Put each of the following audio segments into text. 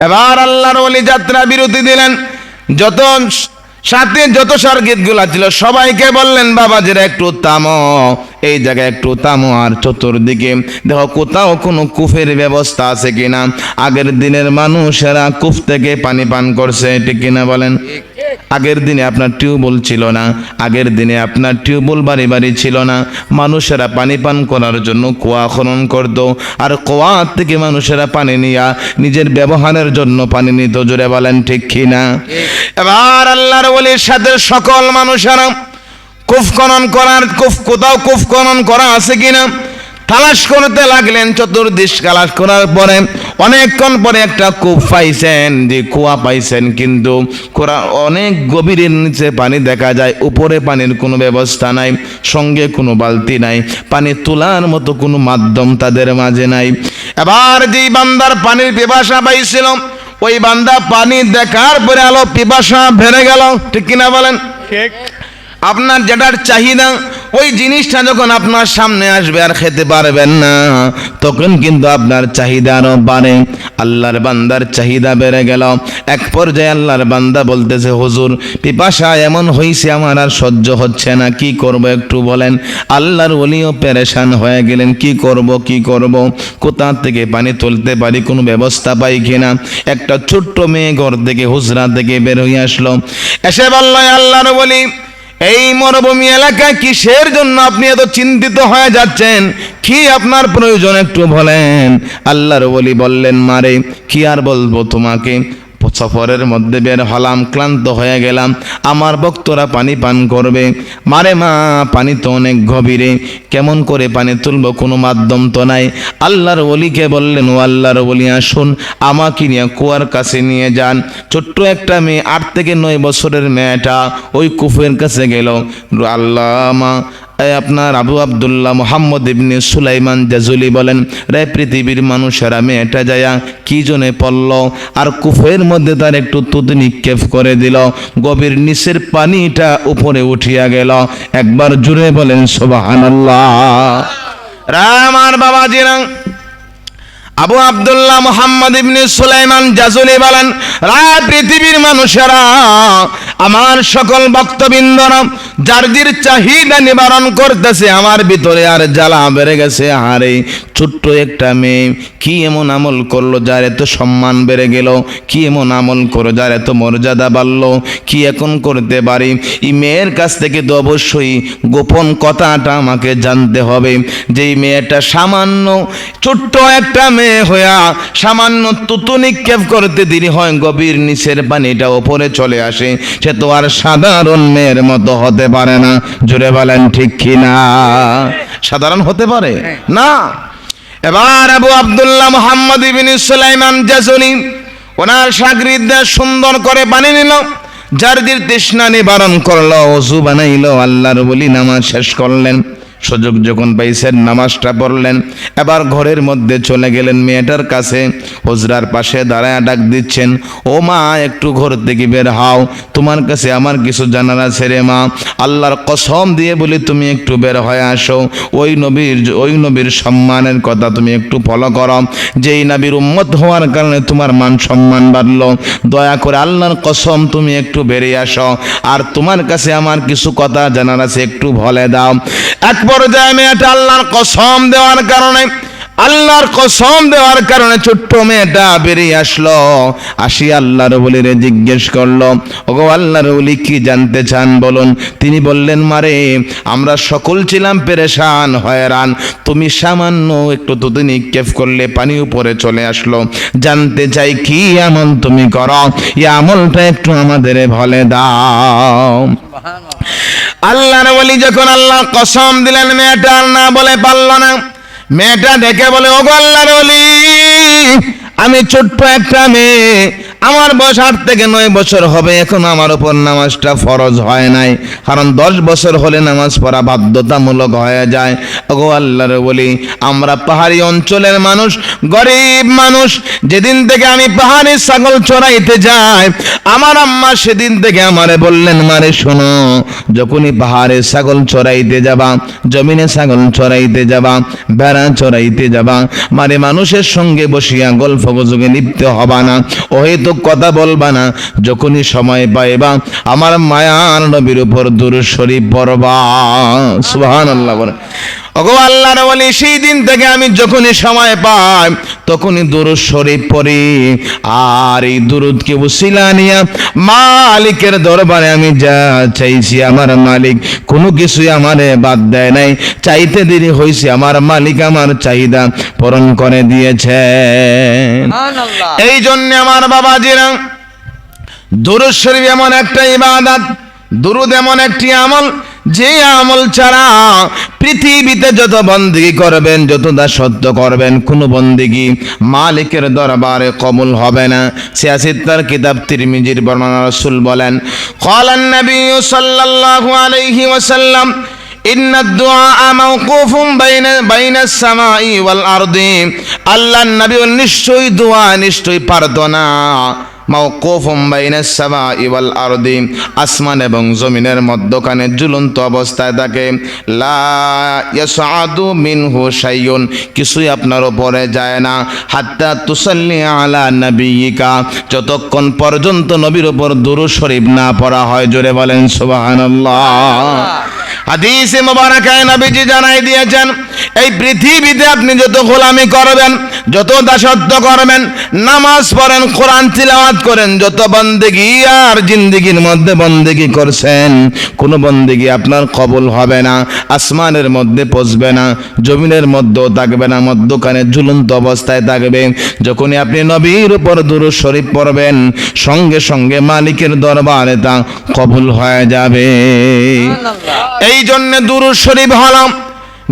এবার আল্লাহর ওলি যাত্রা বিরতি দিলেন। সাথে যত সঙ্গীতগুলা ছিল সবাইকে বললেন, বাবাজিরা একটু থামো, এই জায়গায় একটু থামো, আর চতুর্দিকে দেখো কোথাও কোনো কূপের ব্যবস্থা আছে কিনা। আগের দিনের মানুষেরা কূপ থেকে পানি পান করছে, ঠিক কিনা বলেন? আগের দিনে আপনার টিউবওয়েল ছিল না, আগের দিনে আপনার টিউবওয়েল বাড়ি বাড়ি ছিল না। মানুষেরা পানি পান করার জন্য কুয়া খনন করত, আর কুয়া থেকে মানুষেরা পানি নিয়ে নিজের ব্যবহারের জন্য পানি নিত। জোরে বলেন ঠিক কিনা? এবার আল্লাহর ওলির সাথে সকল মানুষেরা কূপ খনন করা আছে কিনা তালাশ করতে লাগলেন। চতুর্দিশ তালাশ করার পরে অনেকক্ষণ পরে একটা কূপ পাইছেন, যে কুয়া পাইছেন, কিন্তু অনেক গভীরের নিচে পানি দেখা যায়, উপরে পানির কোনো ব্যবস্থা নাই, সঙ্গে কোনো বালতি নাই, পানি তোলার মতো কোনো মাধ্যম তাদের মাঝে নাই। এবার যেই বান্দার পানির পিপাসা পাইছিল, ওই বান্দা পানি দেখার পরে আলো পিপাসা ভেড়ে গেল, ঠিক কিনা বলেন? ঠিক। আপনার যেটার চাহিদা, ওই জিনিসটা যখন আপনার সামনে আসবে আর খেতে পারবেন না, তখন কিন্তু আপনার চাহিদা আরো বাড়ে। আল্লাহর বান্দার চাহিদা বেড়ে গেল। এক পর্যায়ে আল্লাহর বান্দা বলতেছে, হুজুর পিপাসা এমন হইছে আমার আর সহ্য হচ্ছে না, কি করব একটু বলেন। আল্লাহর ওলিও পেরেশান হয়ে গেলেন, কি করব, কোথা থেকে পানি তুলতে পারি, কোনো ব্যবস্থা পাই কিনা। একটা ছোট্ট মেয়ে ঘর থেকে হুজরা থেকে বের হয়ে আসলো, এসে বলল, আল্লাহর ওলি, এই মরুভূমি এলাকায় কিসের জন্য আপনি এত চিন্তিত হয়ে যাচ্ছেন, কি আপনার প্রয়োজন একটু বলেন। আল্লাহর ওলি বললেন, মারে কি আর বলবো তোমাকে, সফরের মধ্যে বের হলাম, ক্লান্ত হয়ে গেলাম, আমার ভক্তরা পানি পান করবে। মারে মা, পানি তো অনেক গভীরে, কেমন করে পানি তুলবো, কোনো মাধ্যম তো নাই। আল্লাহর ওলিকে বললেন, ও আল্লাহর ওলি, আসুন আমাকে নিয়ে কুয়ার কাছে নিয়ে যান। ছোট্ট একটা মেয়ে, 8 থেকে 9 বছরের মেয়েটা ওই কূপের কাছে গেল। আল্লামা আপনার আবু আব্দুল্লাহ মুহাম্মদ ইবনে সুলাইমান জাজুলি বলেন, রে পৃথিবীর মানুষেরা মেয়েটা যায়া কি জনে পড়ল, আর কূপের মধ্যে তার একটু তুতু নিক্ষেপ করে দিল, গভীর নিচের পানিটা উপরে উঠিয়া গেল। একবার জুড়ে বলেন সুবহানাল্লাহ। রামার বাবাজিরা, আবু আব্দুল্লাহ মুহাম্মদ ইবনে সুলাইমান জাজুলি বলেন, রাত পৃথিবীর মানুষেরা, আমার সকল ভক্তবৃন্দরা, যার চাহিদা নিবারণ করতেছে, আমার ভিতরে আর জ্বালা বেড়ে গেছে। আরে ছোট্ট একটা মেয়ে কি এমন আমল করলো যার এত সম্মান বেড়ে গেল, কি এমন আমল করো যার এত মর্যাদা বাড়লো, কি এখন করতে পারি। এই মেয়ের কাছ থেকে তো অবশ্যই গোপন কথাটা আমাকে জানতে হবে। যেই মেয়েটা সামান্য ছোট্ট একটা মেয়ে হইয়া সামান্য তুতু নিক্ষেপ করতে দেরি হয়, গভীর নিচের পানিটা ওপরে চলে আসে, সে তো আর সাধারণ মেয়ের মতো হতে পারে না। জোরে বলেন ঠিক কিনা? সাধারণ হতে পারে না। এবার আবু আব্দুল্লাহ মুহাম্মদ ইবনে সুলাইমান জাজুলি ওনার শাগরিদদের সুন্দর করে পানি নিল, যার তৃষ্ণা নিবারণ করলো, ওযু বানাইলো, আল্লাহর ওলি নামাজ শেষ করলেন। সুযোগ যখন পাইছেন নামাজটা পড়লেন। এবার ঘরের মধ্যে চলে গেলেন মেয়েটার কাছে, হুজরার পাশে দাঁড়ায় ডাক দিচ্ছেন, ও মা একটু ঘর থেকে বের হও, তোমার কাছে আমার কিছু জানার আছে রে মা, আল্লাহর কসম দিয়ে বলি তুমি একটু বের হয়ে আসো। ওই নবীর সম্মানের কথা তুমি একটু ফলো করো, যেই নবীর উম্মত হওয়ার কারণে তোমার মান সম্মান বাড়লো, দয়া করে আল্লাহর কসম তুমি একটু বেরিয়ে আসো, আর তোমার কাছে আমার কিছু কথা জানার আছে একটু বলে দাও। এক পর্যায়ে মেয়েটা আল্লাহর কসম দেওয়ার কারণে ছোট্ট মেয়েটা বেরিয়ে আসলো। আসি আল্লাহর ওলিরে জিজ্ঞেস করলো, ওগো আল্লাহর ওলি কি জানতে চান বলুন। তিনি বললেন, মারে আমরা সকল ছিলাম পেরেশান হয়রান, তুমি সামান্য একটু তুতু নিক্ষেপ করলে পানি উপরে চলে আসলো, জানতে চাই কি আমল তুমি করো, এই আমলটা একটু আমাদের বলে দাও। আল্লাহর ওলি যখন আল্লাহ কসম দিলেন, মেয়েটা না বলে পারল না। মেয়েটা ডেকে বলে, ওগো আল্লাহর ওলি, আমি ছোট্ট একটা মেয়ে, আমার বয়স 8 থেকে 9 বছর হবে, এখন আমার উপর নামাজটা ফরজ হয় নাই, কারণ 10 বছর হলে নামাজ পড়া বাধ্যতামূলক হয়ে যায়। ওগো আল্লাহর বলি, আমরা পাহাড়ি অঞ্চলের মানুষ, গরিব মানুষ। যেদিন থেকে আমি পাহাড়ে ছাগল চড়াইতে যাই, আমার আম্মা সেদিন থেকে আমারে বললেন, মারে শোনো, যখনই পাহাড়ে ছাগল চড়াইতে যাবা, জমিনে ছাগল চড়াইতে যাবা, ভেড়া চড়াইতে যাবা, মারে মানুষের সঙ্গে বসিয়া গল্প গুজবে লিপ্ত হবা না, অহেতুক কথা বলবা না। যখনই সময় পাইবা আমার মায়ার নবীর উপর দুরূদ শরীফ পড়বা। সুবহানাল্লাহ বলে। ওগো আল্লাহর ওলি, সেই দিন থেকে আমি যখনই সময় পাই তখনই দুরূদ শরীফ পড়ি। আর এই দুরূদকে উসিলা নিয়া মালিকের দরবারে আমি যা চাইছি, আমার মালিক কোনো কিছুই আমারে বাদ দেয় নাই। চাইতে দেরি হয়েছে, আমার মালিক আমার চাহিদা পূরণ করে দিয়েছে। এই জন্য আমার বাবাজিরা, দুরূদ শরীফ এমন একটা ইবাদত, দুরূদ এমন একটি আমল, যে আমল ছাড়া পৃথিবীতে যত বন্দেগী করবেন, যত দাসত্ব করবেন, কোনো বন্দেগী মালিকের দরবারে কবুল হবে না। সিয়াসিত্তার কিতাব তিরমিজির বর্ণনা, রাসূল বলেন, ক্বালান নবী সাল্লাল্লাহু আলাইহি ওয়াসাল্লাম, ইন্নাদ দুআ মাওকুফুন বাইনাস সামাই ওয়াল আরদি। আল্লাহর নবী নিশ্চয়ই দোয়া, নিশ্চয়ই প্রার্থনা মাওকুফুন বাইনাস সামাই ওয়াল আরদি, আসমান এবং জমিনের মধ্যখানে ঝুলন্ত অবস্থায় থাকে। লা ইয়াসআদু মিনহু শাইউন, কিছুই আপনার উপরে যায় না। হাত্তা তুসাল্লি আলা নাবিয়িকা, যতক্ষণ পর্যন্ত নবীর উপর দুরূদ শরীফ না পড়া হয়। জোরে বলেন সুবহানাল্লাহ। হাদিসে মুবারাকায় নবীজি জানাই দিয়েছেন, এই পৃথিবীতে আপনি যত গোলামি করবেন, যত দাসত্ব করবেন, নামাজ পড়েন, কোরআন তিলাওয়াত করেন, যত বন্দেগী আর জিন্দেগির মধ্যে বন্দেগী করছেন, কোনো বন্দেগী আপনার কবুল হবে না। আসমানের মধ্যে পৌঁছবে না, জমিনের মধ্যেও থাকবে না, মধ্যখানে ঝুলন্ত অবস্থায় থাকবে। যখনই আপনি নবীর উপর দুরূদ শরীফ পড়বেন, সঙ্গে সঙ্গে মালিকের দরবারে তা কবুল হয়ে যাবে। এই জন্য দুরূদ শরীফ হলো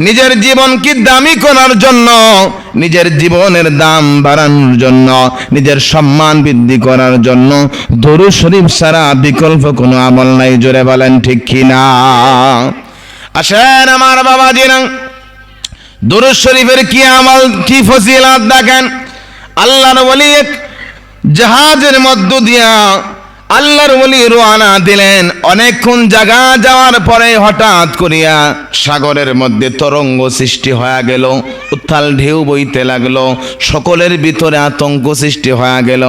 নিজের জীবনকে দামি করার জন্য, নিজের জীবনের দাম বাড়ানোর জন্য, নিজের সম্মান বৃদ্ধি করার জন্য। দুরূদ শরীফ ছাড়া বিকল্প কোনো আমল নাই। জোরে বলেন ঠিক কিনা? আসেন আমার বাবাজিরা, দুরূদ শরীফের কি আমল, কি ফজিলত দেখেন। আল্লাহর ওলি এক জাহাজের মধ্য দিয়া আল্লাহর ওলি রওনা দিলেন। অনেকক্ষণ জায়গা যাওয়ার পরে হঠাৎ করিয়া সাগরের মধ্যে তরঙ্গ সৃষ্টি হয়ে গেল, উত্তাল ঢেউ বইতে লাগলো। সকলের ভিতরে আতঙ্ক সৃষ্টি হয়ে গেল,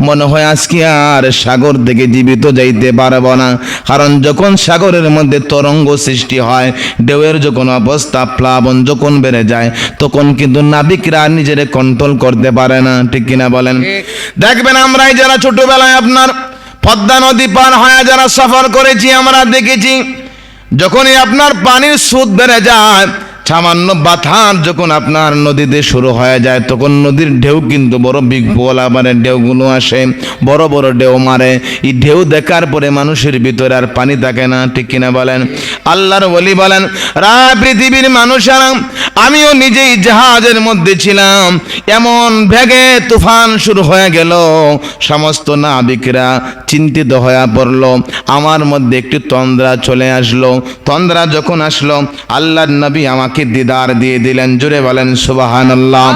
মনে হয় আজকে আর সাগর থেকে জীবিত যাইতে পারব না। কারণ যখন সাগরের মধ্যে তরঙ্গ সৃষ্টি হয়, ঢেউয়ের যখন অবস্থা, প্লাবন যখন বেড়ে যায়, তখন কিন্তু নাবিকরা নিজের কন্ট্রোল করতে পারে না। ঠিক কিনা বলেন? দেখবেন আমরাই যারা ছোটবেলায় আপনার পদ্মা নদী পার হয়ে যারা সফর করেছি, আমরা দেখেছি যখনই আপনার পানির স্রোত বেড়ে যায়, সামান্য বাতাস যখন আপনার নদীতে শুরু হয়ে যায়, তখন নদীর ঢেউ কিন্তু বড় বিপুল, আবার ঢেউগুলো আসে, বড় বড় ঢেউ মারে। এই ঢেউ দেখার পরে মানুষের ভিতরে আর পানি থাকে না। ঠিক কিনা বলেন? আল্লাহর ওলি বলেন, পৃথিবীর মানুষেরা, আমিও নিজেই জাহাজের মধ্যে ছিলাম, এমন ভেগে তুফান শুরু হয়ে গেল, সমস্ত নাবিকরা চিন্তিত হয়ে পড়লো। আমার মধ্যে একটু তন্দ্রা চলে আসলো। তন্দ্রা যখন আসলো, আল্লাহর নবী আমাকে দিদার দিয়ে দিলেন। জোরে বলেন সুবহানাল্লাহ।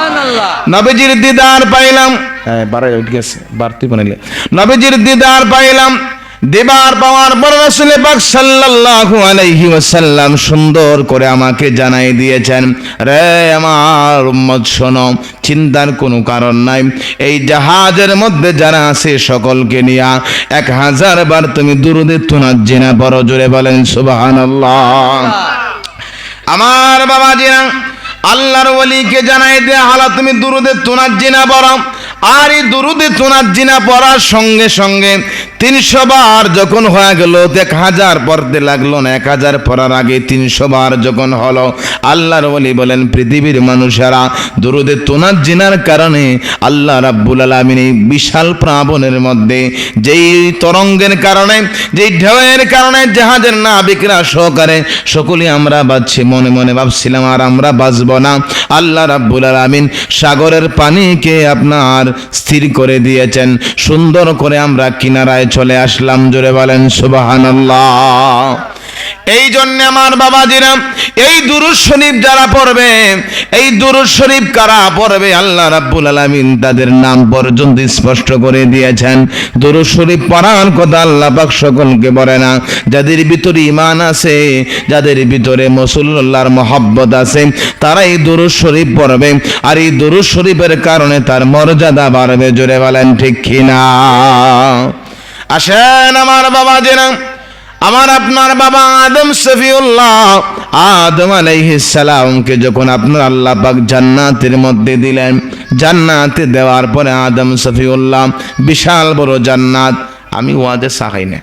নবীজির দিদার পাইলাম। নবীজির দিদার পাইলাম। দিদার পাওয়ার পর রাসূল পাক সাল্লাল্লাহু আলাইহি ওয়াসাল্লাম সুন্দর করে আমাকে জানাই দিয়েছেন, রে আমার উম্মত শোনো, চিন্তার কোনো কারণ নাই। এই জাহাজের মধ্যে যারা আছে সকলকে নিয়া 1000 বার তুমি দুরূদে তুনাজ্জিনা পড়ো। জোরে বলেন সুবহানাল্লাহ। আমার বাবাজিরা, আল্লাহর ওলিকে জানাই দেয়া হলো তুমি দুরূদে তুনাজ্জিনা পড়ো। আর এই দুরূদে তুনাজ্জিনা পড়ার সঙ্গে সঙ্গে 300 বার যখন হয়ে গেল, 1000 পড়তে লাগলো না, 1000 পড়ার আগে 300 বার যখন হলো, আল্লাহর ওলি বলেন পৃথিবীর মানুষেরা দুরুদে তোনার জিনার কারণে আল্লাহ রাব্বুল আলামিন এই বিশাল প্লাবনের মধ্যে যেই তরঙ্গের কারণে, যেই ঢেউয়ের কারণে জাহাজের নাবিকরা সহকারে সকলে আমরা বাঁচছি, মনে মনে ভাবছিলাম আর আমরা বাঁচব না। আল্লাহ রাব্বুল আলামিন সাগরের পানিকে আপনার স্থির করে দিয়েছেন, সুন্দর করে আমরা কিনারায় চলে আসলাম। জোরে বলেন সুবহানাল্লাহ। এই জন্য আমার বাবাজিরা, এই দুরূদ শরীফ যারা পড়বে, এই দুরূদ শরীফ কারা পড়বে, আল্লাহ রাব্বুল আলামিন তাদের নাম পর্যন্ত স্পষ্ট করে দিয়েছেন। দুরূদ শরীফ পড়ার কথা আল্লাহ পাক সকলকে বলে না। যাদের ভিতরে ঈমান আছে, যাদের ভিতরে রাসূলুল্লাহর মহব্বত আছে, তারা এই দুরূদ শরীফ পড়বে, আর এই দুরূদ শরীফের কারণে তার মর্যাদা বাড়বে। জোরে বলেন ঠিক কিনা? আসেন আমার বাবাজিরা, আমার আপনার বাবা আদম সফিউল্লাহ, আদম আলাইহিস সালামকে যখন আপনার আল্লাহ পাক জান্নাতের মধ্যে দিলেন, জান্নাতে দেওয়ার পরে আদম সফিউল্লাহ বিশাল বড় জান্নাত, আমি ওয়াজে সাখাই না,